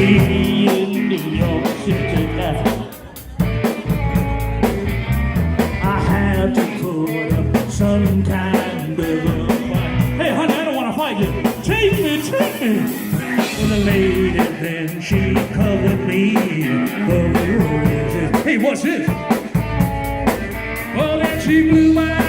in New York City now. I had to put up some kind of a fight. Hey, honey, I don't want to fight you. Take me. Well, the lady then she covered me. Hey, what's this? Well, then she blew my